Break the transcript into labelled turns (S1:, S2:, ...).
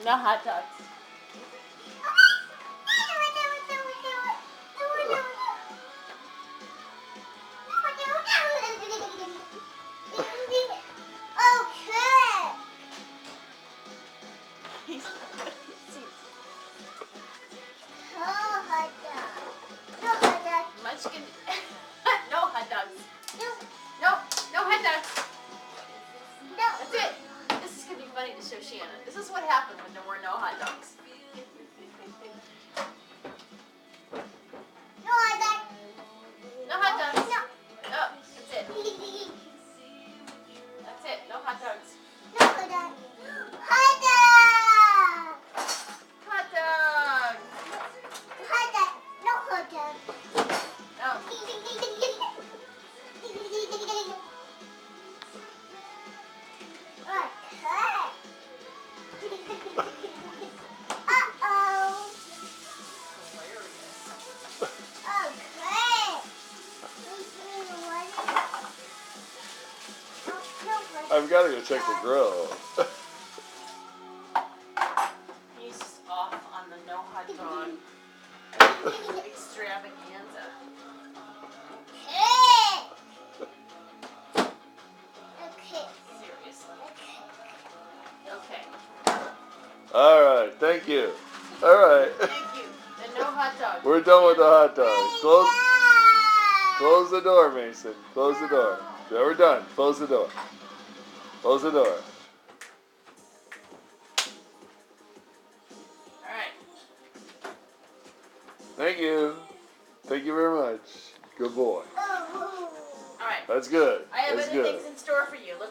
S1: No hot dogs. Munchkin. No hot dogs. No hot dogs. That's it. This is going to be funny to show Shannon. This is what happened when there were no hot dogs. No hot dogs. No, that's it. That's it. No hot dogs. Hot dog.
S2: I've got to go check the grill.
S1: He's off on the no hot dog extravaganza. Seriously. Okay.
S2: All right, thank you. All right.
S1: Thank you. And no hot dogs.
S2: We're done with the hot dogs. Close the door, Mason. Close the door. Yeah, we're done. Close the door. Close the door.
S1: All right.
S2: Thank you. Thank you very much. Good boy.
S1: All right.
S2: That's good.
S1: I have
S2: That's
S1: other
S2: good.
S1: things in store for you. Look.